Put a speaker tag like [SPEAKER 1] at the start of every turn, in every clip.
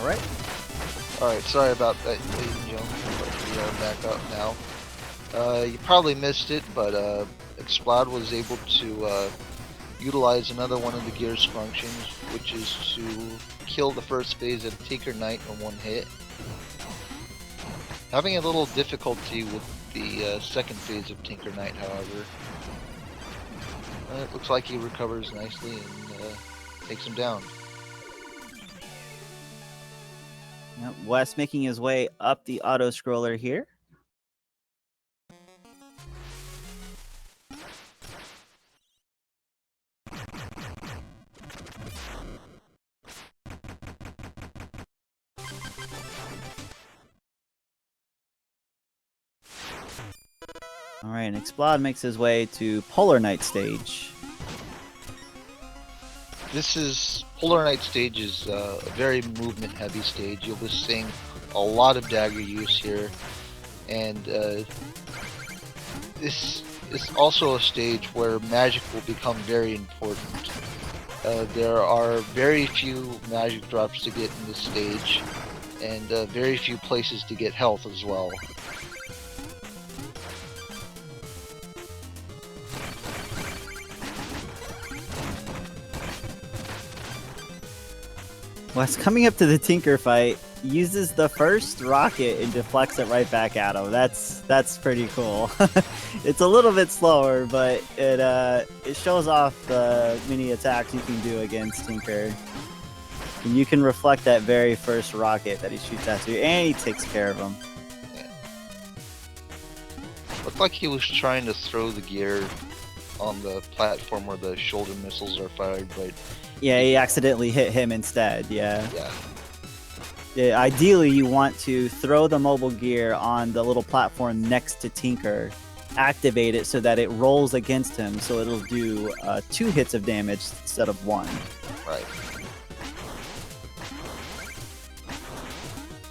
[SPEAKER 1] Alright.
[SPEAKER 2] Alright, sorry about that, ladies and gentlemen, but we are back up now. You probably missed it, but Exploud was able to utilize another one of the gear's functions, which is to kill the first phase of Tinker Knight in one hit. Having a little difficulty with the second phase of Tinker Knight, however. It looks like he recovers nicely and takes him down.
[SPEAKER 1] Yep, Wes making his way up the auto scroller here. Alright, and Exploud makes his way to Polar Knight stage.
[SPEAKER 2] Polar Knight stage is a very movement heavy stage. You'll be seeing a lot of dagger use here, and this is also a stage where magic will become very important. There are very few magic drops to get in this stage, and very few places to get health as well.
[SPEAKER 1] Wes coming up to the Tinker fight, uses the first rocket and deflects it right back at him. That's pretty cool. It's a little bit slower, but it shows off the mini attacks you can do against Tinker. And you can reflect that very first rocket that he shoots at you, and he takes care of him.
[SPEAKER 2] Yeah. Looked like he was trying to throw the gear on the platform where the shoulder missiles are fired, but
[SPEAKER 1] yeah, he accidentally hit him instead. Yeah.
[SPEAKER 2] Yeah.
[SPEAKER 1] Ideally, you want to throw the mobile gear on the little platform next to Tinker, activate it so that it rolls against him, so it'll do 2 hits of damage instead of 1.
[SPEAKER 2] Right.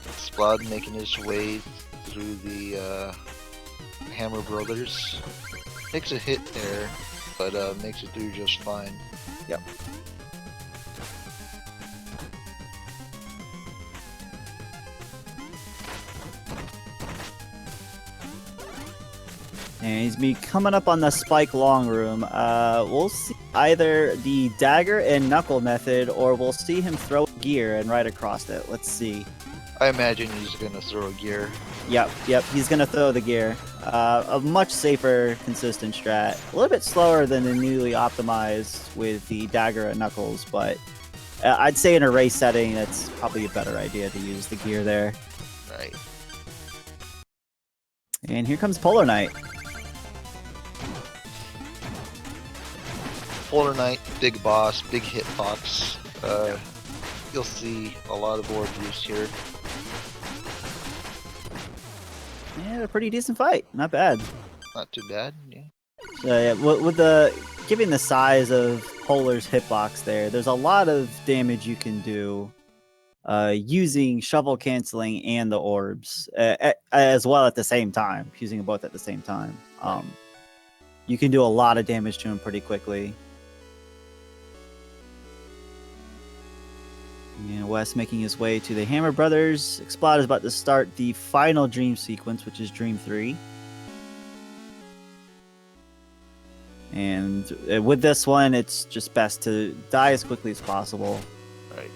[SPEAKER 2] Exploud making his way through the Hammer Brothers. Takes a hit there, but makes it through just fine.
[SPEAKER 1] Yep. And he's be coming up on the Spike Long Room. We'll see either the dagger and knuckle method, or we'll see him throw gear and right across it. Let's see.
[SPEAKER 2] I imagine he's gonna throw a gear.
[SPEAKER 1] Yep, he's gonna throw the gear. A much safer, consistent strat. A little bit slower than the newly optimized with the dagger and knuckles, but I'd say in a race setting, that's probably a better idea to use the gear there.
[SPEAKER 2] Right.
[SPEAKER 1] And here comes Polar Knight.
[SPEAKER 2] Polar Knight, big boss, big hitbox. You'll see a lot of orb use here.
[SPEAKER 1] Yeah, a pretty decent fight. Not bad.
[SPEAKER 2] Not too bad, yeah.
[SPEAKER 1] Yeah, with given the size of Polar's hitbox there's a lot of damage you can do using shovel canceling and the orbs as well at the same time, using them both at the same time. You can do a lot of damage to him pretty quickly. And Wes making his way to the Hammer Brothers. Exploud is about to start the final dream sequence, which is Dream 3. And with this one, it's just best to die as quickly as possible.
[SPEAKER 2] Right.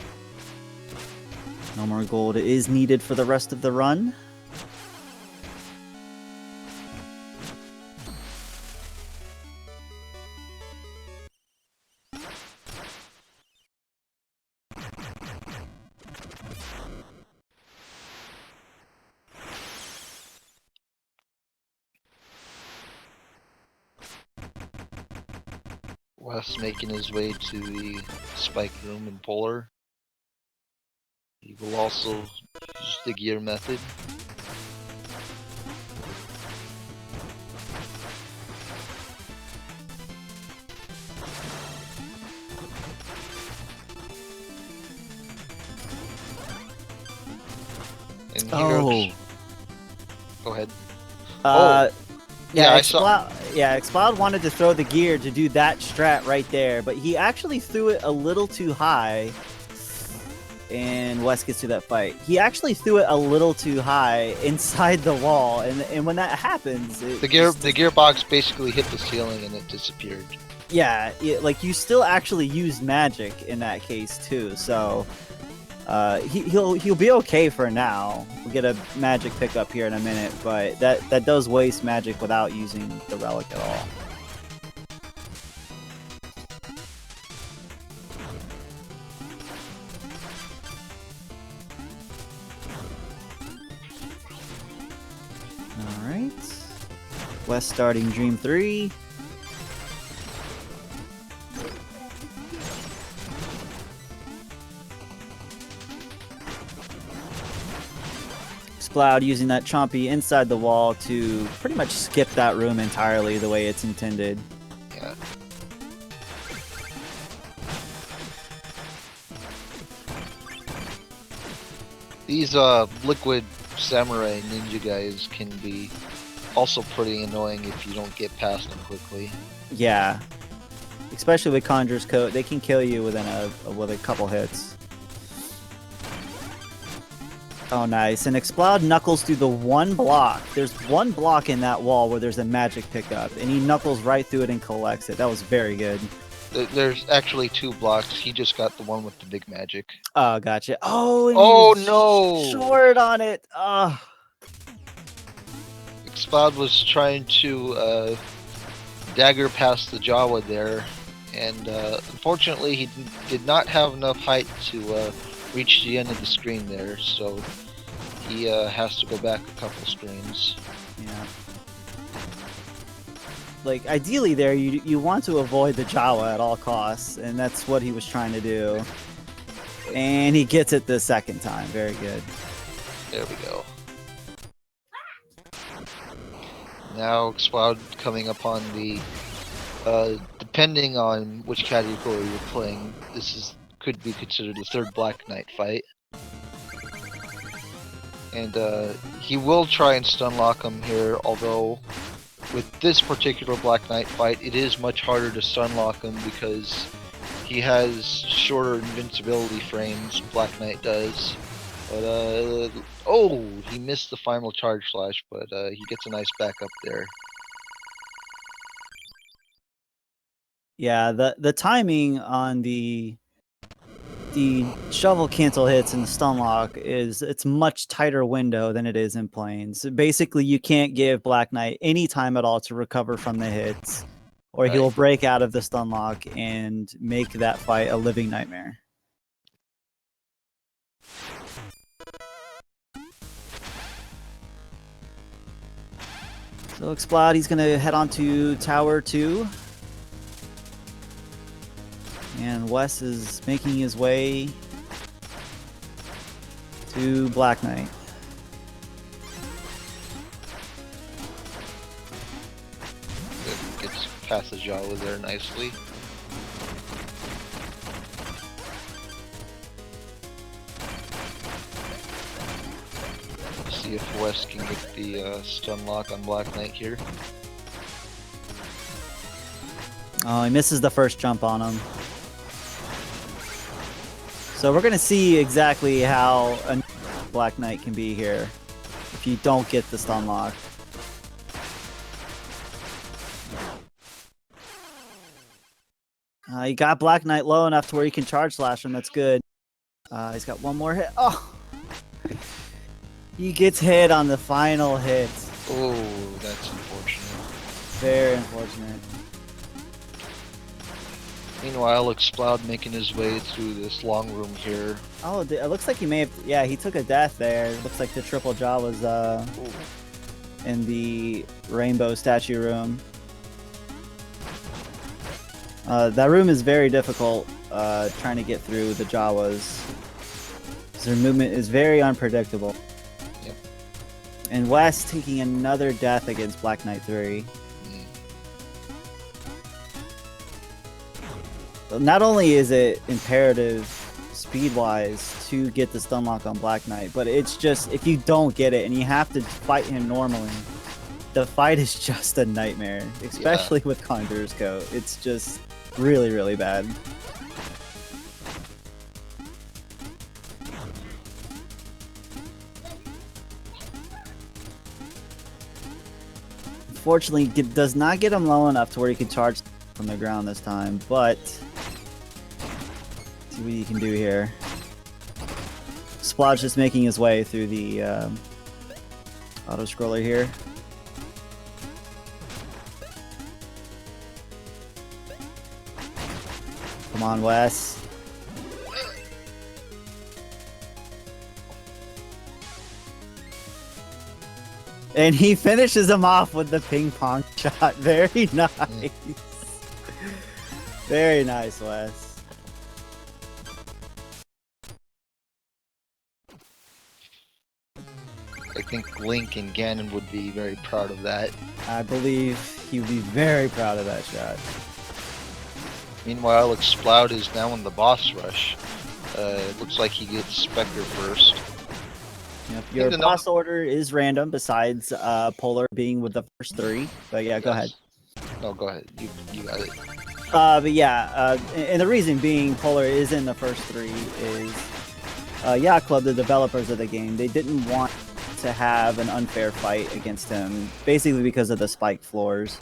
[SPEAKER 1] No more gold is needed for the rest of the run.
[SPEAKER 2] Wes making his way to the Spike Room in Polar. He will also use the gear method. And he goes... Go ahead. Yeah, I saw.
[SPEAKER 1] Yeah, Exploud wanted to throw the gear to do that strat right there, but he actually threw it a little too high. and Wes gets through that fight. He actually threw it a little too high inside the wall, and when that happens,
[SPEAKER 2] the gearbox basically hit the ceiling and it disappeared.
[SPEAKER 1] Yeah, like you still actually used magic in that case too, so he'll be okay for now. We'll get a magic pickup here in a minute, but that does waste magic without using the relic at all. Alright. Wes starting Dream 3. ExploudYourEar using that Chompy inside the wall to pretty much skip that room entirely the way it's intended.
[SPEAKER 2] Yeah. These liquid samurai ninja guys can be also pretty annoying if you don't get past them quickly.
[SPEAKER 1] Yeah. Especially with Conjurer's Coat, they can kill you within with a couple hits. Oh, nice. And Exploud knuckles through the one block. There's one block in that wall where there's a magic pickup, and he knuckles right through it and collects it. That was very good.
[SPEAKER 2] There's actually 2 blocks. He just got the one with the big magic.
[SPEAKER 1] Oh, gotcha. Oh, and
[SPEAKER 2] oh
[SPEAKER 1] he was
[SPEAKER 2] no!
[SPEAKER 1] short on it. Oh.
[SPEAKER 2] Exploud was trying to dagger past the Jawa there, and unfortunately he did not have enough height to reach the end of the screen there, so he has to go back a couple screens.
[SPEAKER 1] Yeah. Like, ideally there, you want to avoid the Jawa at all costs, and that's what he was trying to do. And he gets it the second time. Very good.
[SPEAKER 2] There we go. Now Exploud coming upon the, depending on which category you're playing, could be considered the third Black Knight fight. And he will try and stun lock him here, although with this particular Black Knight fight, it is much harder to stun lock him because he has shorter invincibility frames, Black Knight does. But, oh, he missed the final charge slash, but he gets a nice backup there.
[SPEAKER 1] Yeah, the timing on the shovel cancel hits and the stun lock it's much tighter window than it is in planes. Basically, you can't give Black Knight any time at all to recover from the hits, or he'll break out of the stun lock and make that fight a living nightmare. So Exploud, he's gonna head on to Tower 2. And Wes is making his way to Black Knight.
[SPEAKER 2] Gets past the Jawa there nicely. Let's see if Wes can get the stun lock on Black Knight here.
[SPEAKER 1] Oh, he misses the first jump on him. So we're going to see exactly how a Black Knight can be here if you don't get the stun lock. He got Black Knight low enough to where he can charge slash him. That's good. He's got one more hit. Oh! He gets hit on the final hit.
[SPEAKER 2] Oh, that's unfortunate.
[SPEAKER 1] Very unfortunate.
[SPEAKER 2] Meanwhile, Exploud making his way through this long room here.
[SPEAKER 1] Oh, it looks like he may have... Yeah, he took a death there. It looks like the triple jaw was in the rainbow statue room. That room is very difficult trying to get through the Jawas. Their movement is very unpredictable.
[SPEAKER 2] Yep.
[SPEAKER 1] And Wes taking another death against Black Knight 3. Not only is it imperative speed-wise to get the stun lock on Black Knight, but it's just, if you don't get it and you have to fight him normally, the fight is just a nightmare, especially with Conjurer's Coat. It's just really, really bad. Unfortunately, does not get him low enough to where he can charge from the ground this time, but see what you can do here. Splod's just making his way through the auto-scroller here. Come on, Wes. And he finishes him off with the ping pong shot. Very nice. Very nice, Wes.
[SPEAKER 2] I think Link and Ganon would be very proud of that.
[SPEAKER 1] I believe he would be very proud of that shot.
[SPEAKER 2] Meanwhile, Exploud is now in the boss rush. It looks like he gets Spectre first.
[SPEAKER 1] Yep. Your boss order is random, besides Polar being with the first 3. But yeah, go ahead.
[SPEAKER 2] No, go ahead. You got it.
[SPEAKER 1] But yeah, and the reason being Polar is in the first 3 is Yacht Club, the developers of the game, they didn't want to have an unfair fight against him, basically because of the spike floors.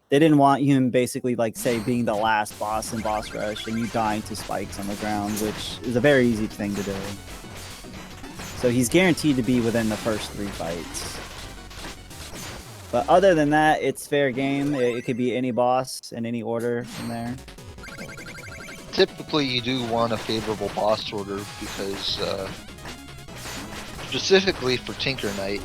[SPEAKER 1] They didn't want him basically, like, say, being the last boss in Boss Rush and you dying to spikes on the ground, which is a very easy thing to do. So he's guaranteed to be within the first 3 fights. But other than that, it's fair game. It could be any boss in any order from there.
[SPEAKER 2] Typically, you do want a favorable boss order because, specifically for Tinker Knight.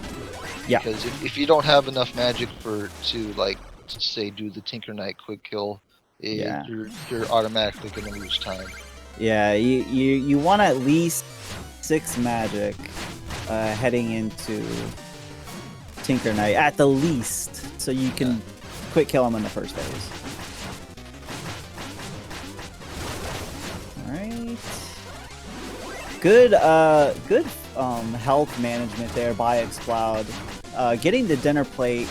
[SPEAKER 1] Yeah.
[SPEAKER 2] Because if you don't have enough magic to like, say, do the Tinker Knight quick kill, you're automatically gonna lose time.
[SPEAKER 1] Yeah, you want at least 6 magic heading into Tinker Knight, at the least, so you can quick kill him in the first phase. Alright. Good health management there by Exploud. Getting the dinner plate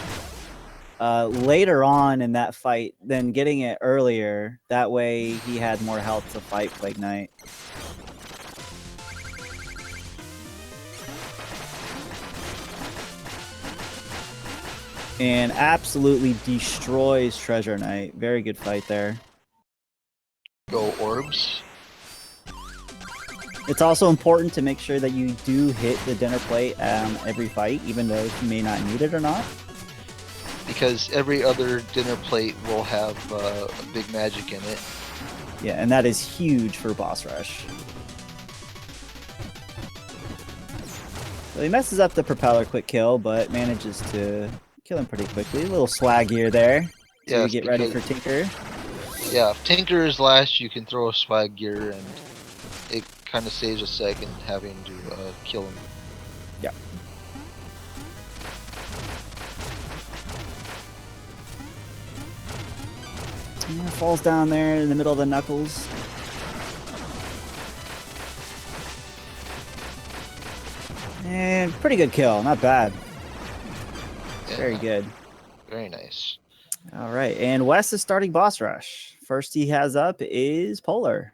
[SPEAKER 1] later on in that fight than getting it earlier. That way he had more health to fight Plague Knight. And absolutely destroys Treasure Knight. Very good fight there.
[SPEAKER 2] Go orbs.
[SPEAKER 1] It's also important to make sure that you do hit the dinner plate every fight, even though you may not need it or not.
[SPEAKER 2] Because every other dinner plate will have a big magic in it.
[SPEAKER 1] Yeah, and that is huge for Boss Rush. So he messes up the propeller quick kill, but manages to kill him pretty quickly. A little swag gear there to get ready for Tinker.
[SPEAKER 2] Yeah, if Tinker is last, you can throw a swag gear, and it kind of saves a second having to kill him.
[SPEAKER 1] Yeah. Yeah, falls down there in the middle of the knuckles. And pretty good kill, not bad.
[SPEAKER 2] Yeah,
[SPEAKER 1] very good.
[SPEAKER 2] Very nice.
[SPEAKER 1] All right, and Wes is starting Boss Rush. First he has up is Polar.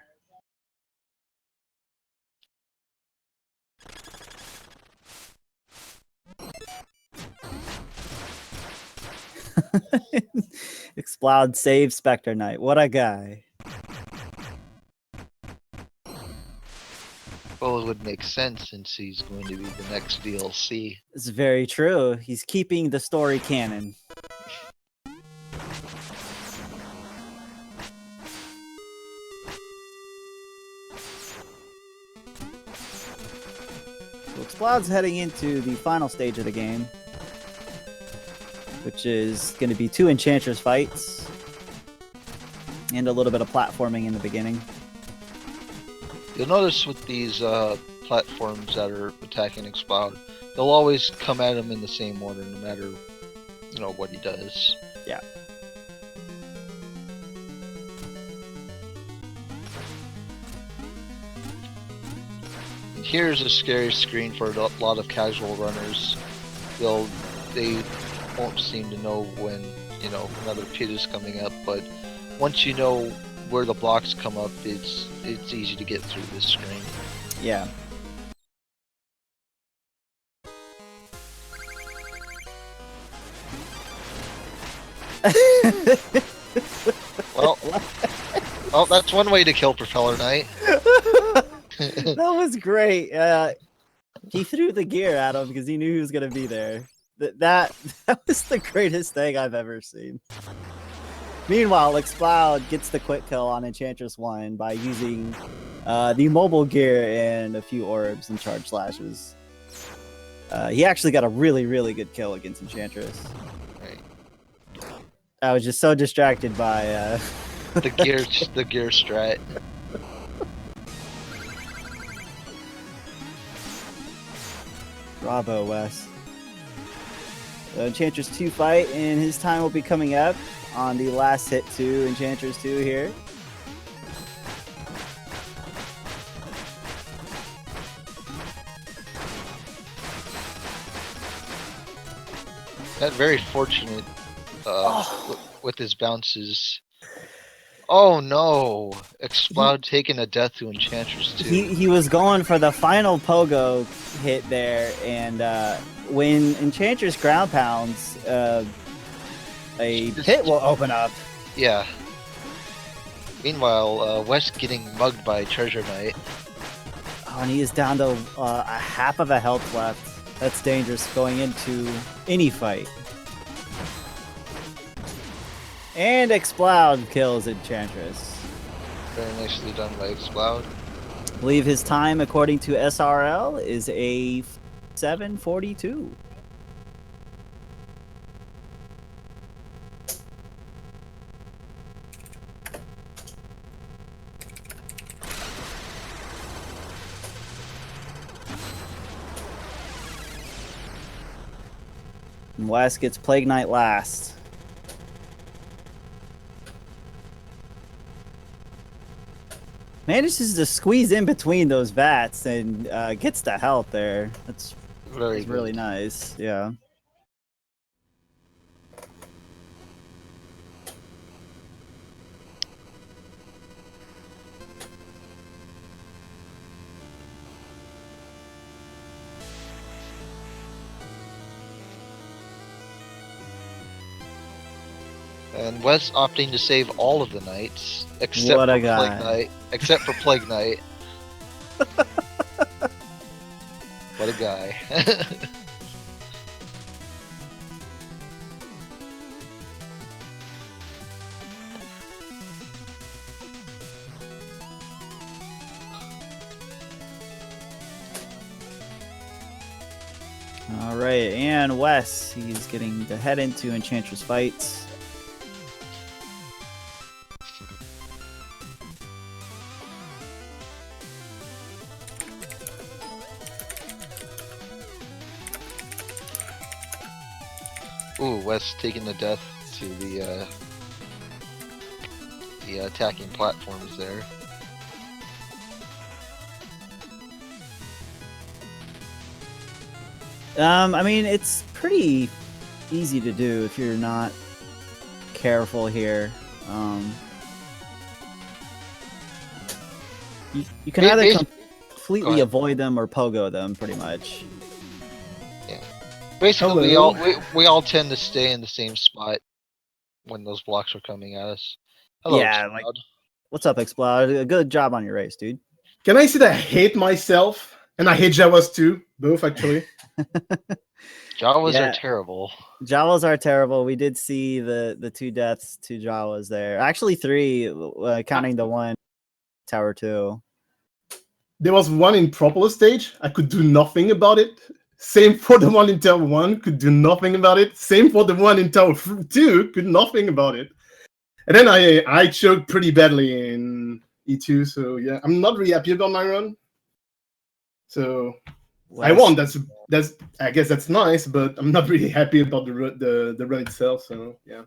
[SPEAKER 1] Exploud save Spectre Knight. What a guy.
[SPEAKER 2] Well, it would make sense since he's going to be the next DLC.
[SPEAKER 1] It's very true. He's keeping the story canon. So Exploud's heading into the final stage of the game, which is going to be 2 Enchantress fights and a little bit of platforming in the beginning.
[SPEAKER 2] You'll notice with these platforms that are attacking Exploud, they'll always come at him in the same order, no matter, what he does.
[SPEAKER 1] Yeah.
[SPEAKER 2] And here's a scary screen for a lot of casual runners. They won't seem to know when, another pit is coming up, but once you know where the blocks come up, it's easy to get through this screen.
[SPEAKER 1] Yeah.
[SPEAKER 2] Well, that's one way to kill Propeller Knight.
[SPEAKER 1] That was great. He threw the gear at him because he knew he was gonna be there. That was the greatest thing I've ever seen. Meanwhile, Exploud gets the quick kill on Enchantress 1 by using the mobile gear and a few orbs and charge slashes. He actually got a really, really good kill against Enchantress.
[SPEAKER 2] Right.
[SPEAKER 1] I was just so distracted by
[SPEAKER 2] the gear strat.
[SPEAKER 1] Bravo, Wes. The Enchantress 2 fight, and his time will be coming up on the last hit to Enchantress 2 here.
[SPEAKER 2] That very fortunate with his bounces. Oh no! Exploud taking a death to Enchantress 2.
[SPEAKER 1] He was going for the final pogo hit there, and when Enchantress ground pounds, a pit will open up.
[SPEAKER 2] Yeah. Meanwhile, Wes getting mugged by Treasure Knight.
[SPEAKER 1] Oh, and he is down to a half of a health left. That's dangerous going into any fight. And Exploud kills Enchantress.
[SPEAKER 2] Very nicely done by Exploud.
[SPEAKER 1] I believe his time, according to SRL, is a 7:42. And Wes gets Plague Knight last. Manages to squeeze in between those vats and gets the health there. That's really nice. Yeah.
[SPEAKER 2] And Wes opting to save all of the knights except
[SPEAKER 1] What
[SPEAKER 2] for
[SPEAKER 1] a guy.
[SPEAKER 2] Plague Knight. Except for Plague Knight. What a guy.
[SPEAKER 1] All right, and Wes, he's getting to head into Enchantress fights.
[SPEAKER 2] Ooh, Wes taking the death to the attacking platforms there.
[SPEAKER 1] I mean, it's pretty easy to do if you're not careful here. You can either completely avoid them or pogo them, pretty much.
[SPEAKER 2] Yeah. Basically, we all tend to stay in the same spot when those blocks are coming at us. Hello,
[SPEAKER 1] yeah, like, what's up, Explode? Good job on your race, dude.
[SPEAKER 3] Can I say that I hate myself? And I hate Jawas too, both actually.
[SPEAKER 2] Jawas are terrible.
[SPEAKER 1] Jawas are terrible. We did see the 2 deaths to Jawas there. Actually 3, counting the one Tower 2.
[SPEAKER 3] There was one in Propolis stage. I could do nothing about it. Same for the one in Tower 1. Could do nothing about it. Same for the one in Tower 2. Could nothing about it. And then I choked pretty badly in E2. So yeah, I'm not really happy about my run. So I won. That's I guess that's nice, but I'm not really happy about the run itself. So yeah.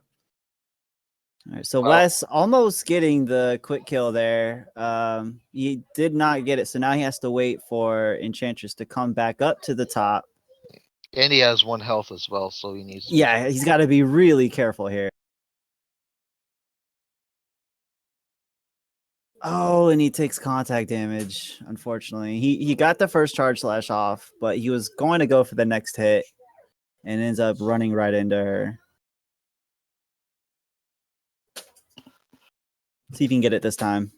[SPEAKER 1] All right, so Wes almost getting the quick kill there. He did not get it, so now he has to wait for Enchantress to come back up to the top.
[SPEAKER 2] And he has 1 health as well, so he needs to...
[SPEAKER 1] Yeah, he's got to be really careful here. Oh, and he takes contact damage, unfortunately. He got the first charge slash off, but he was going to go for the next hit and ends up running right into her. See if you can get it this time.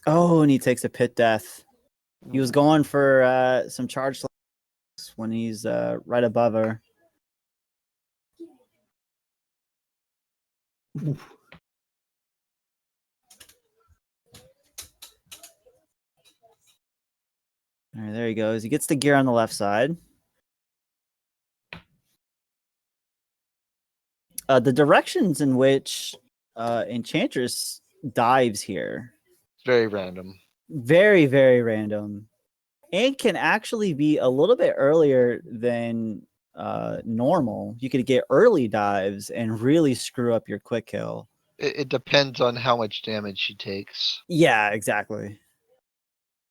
[SPEAKER 1] Oh, and he takes a pit death. He was going for some charge when he's right above her.
[SPEAKER 3] Oof.
[SPEAKER 1] All right, there he goes. He gets the gear on the left side. The directions in which Enchantress dives here.
[SPEAKER 2] Very random.
[SPEAKER 1] Very, very random. And can actually be a little bit earlier than normal. You could get early dives and really screw up your quick kill.
[SPEAKER 2] It depends on how much damage she takes.
[SPEAKER 1] Yeah, exactly.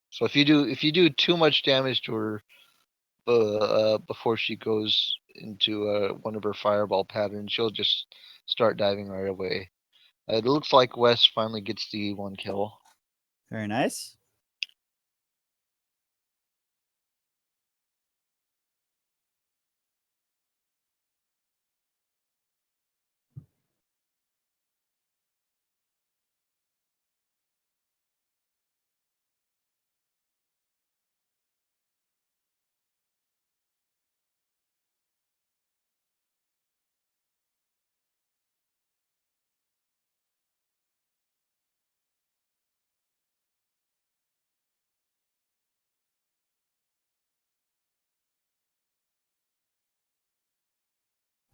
[SPEAKER 2] So if you do too much damage to her before she goes into one of her fireball patterns, she'll just start diving right away. It looks like Wes finally gets the 1 kill.
[SPEAKER 1] Very nice.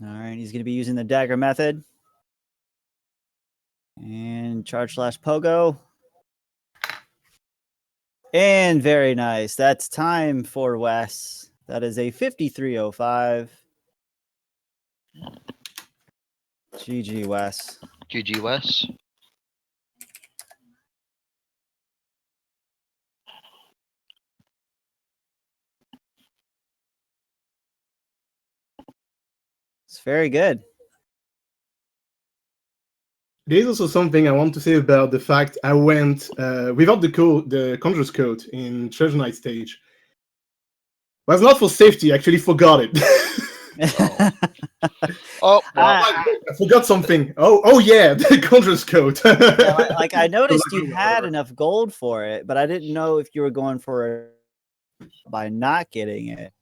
[SPEAKER 1] All right, he's going to be using the dagger method. And charge slash pogo. And very nice. That's time for Wes. That is a 53.05. GG, Wes.
[SPEAKER 2] GG Wes.
[SPEAKER 1] It's very good.
[SPEAKER 3] There's also something I want to say about the fact I went without the Conjurer's Code in Treasure Knight stage. It was not for safety, I actually forgot it.
[SPEAKER 2] Oh, well,
[SPEAKER 3] I forgot something. Oh yeah, the Conjurer's Code.
[SPEAKER 1] Like I noticed you had enough gold for it, but I didn't know if you were going for it by not getting it.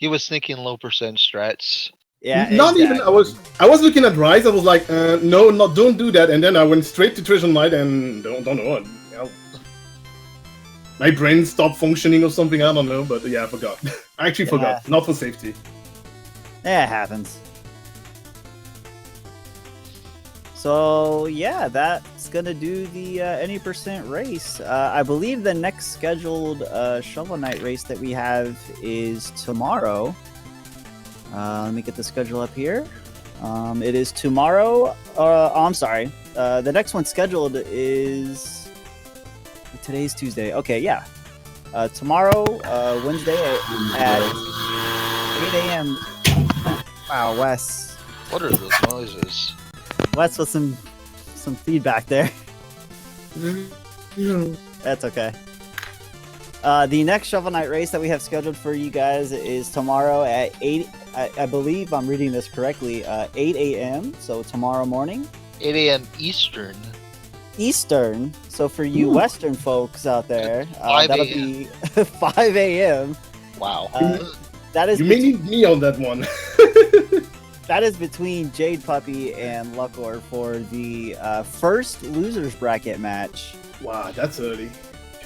[SPEAKER 2] he was thinking low percent strats.
[SPEAKER 1] Yeah,
[SPEAKER 3] Not
[SPEAKER 1] exactly.
[SPEAKER 3] even. I was looking at Rise. I was like, no, don't do that. And then I went straight to Treasure Knight and don't know. You know, my brain stopped functioning or something. I don't know, but yeah, I forgot. I actually forgot. Not for safety.
[SPEAKER 1] Yeah, it happens. So yeah, that's gonna do the any percent race. I believe the next scheduled Shovel Knight race that we have is tomorrow. Let me get the schedule up here. It is tomorrow. I'm sorry. The next one scheduled is today's Tuesday. Okay, yeah. Tomorrow, Wednesday at 8 a.m. Wow, Wes.
[SPEAKER 2] What are those noises?
[SPEAKER 1] Wes with some feedback there. That's okay. The next Shovel Knight race that we have scheduled for you guys is tomorrow at 8. I believe I'm reading this correctly. 8 a.m. So tomorrow morning.
[SPEAKER 2] 8 a.m. Eastern.
[SPEAKER 1] Eastern. So for you Western folks out there,
[SPEAKER 2] 5
[SPEAKER 1] that'll be 5 a.m.
[SPEAKER 2] Wow.
[SPEAKER 1] That is
[SPEAKER 3] You may need me on that one.
[SPEAKER 1] that is between Jade Puppy and Lucor for the first losers bracket match.
[SPEAKER 3] Wow, that's early.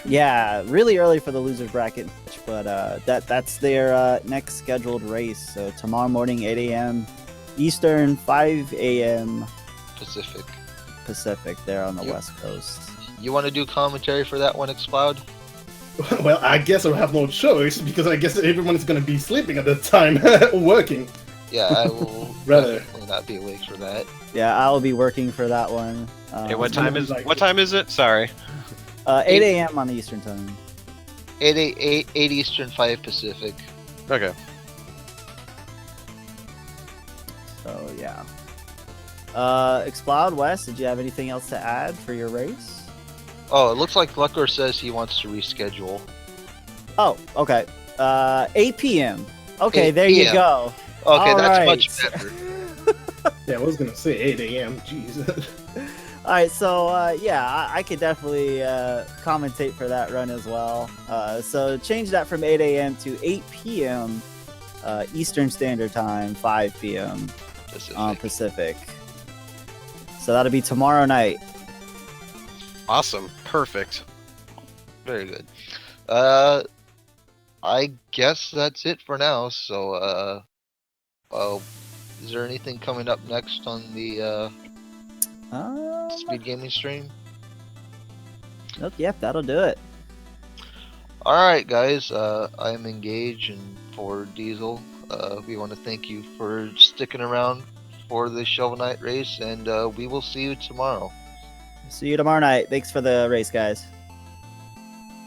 [SPEAKER 1] Yeah, really early for the losers bracket match, but that's their next scheduled race. So tomorrow morning, 8 a.m. Eastern, 5 a.m. Pacific. There on the West Coast.
[SPEAKER 2] You want to do commentary for that one, Exploud?
[SPEAKER 3] Well, I guess I'll have no choice because I guess everyone is going to be sleeping at that time or working.
[SPEAKER 2] Yeah, I will
[SPEAKER 3] Rather.
[SPEAKER 2] definitely not be awake for that.
[SPEAKER 1] Yeah, I'll be working for that one.
[SPEAKER 4] Hey, what time is it? Sorry.
[SPEAKER 1] 8 a.m. on the Eastern time.
[SPEAKER 2] 8 Eastern, 5 Pacific.
[SPEAKER 4] Okay.
[SPEAKER 1] So yeah. Exploud West, did you have anything else to add for your race?
[SPEAKER 2] Oh, it looks like Lucor says he wants to reschedule.
[SPEAKER 1] Oh, okay. 8 p.m. Okay,
[SPEAKER 2] 8
[SPEAKER 1] there you
[SPEAKER 2] p.m.
[SPEAKER 1] go.
[SPEAKER 2] Okay,
[SPEAKER 1] All
[SPEAKER 2] that's
[SPEAKER 1] right.
[SPEAKER 2] much better.
[SPEAKER 3] Yeah, I was gonna say 8 a.m. Jeez.
[SPEAKER 1] All right, so yeah, I could definitely commentate for that run as well. So change that from 8 a.m. to 8 p.m. Eastern Standard Time, 5 p.m. Pacific. So that'll be tomorrow night.
[SPEAKER 4] Awesome. Perfect.
[SPEAKER 2] Very good. I guess that's it for now. So, is there anything coming up next on the Speed Gaming stream?
[SPEAKER 1] Nope, yep, that'll do it.
[SPEAKER 2] Alright guys, I'm Engage, and for Diesel, we want to thank you for sticking around for the Shovel Knight race, and we will see you tomorrow.
[SPEAKER 1] See you tomorrow night. Thanks for the race, guys.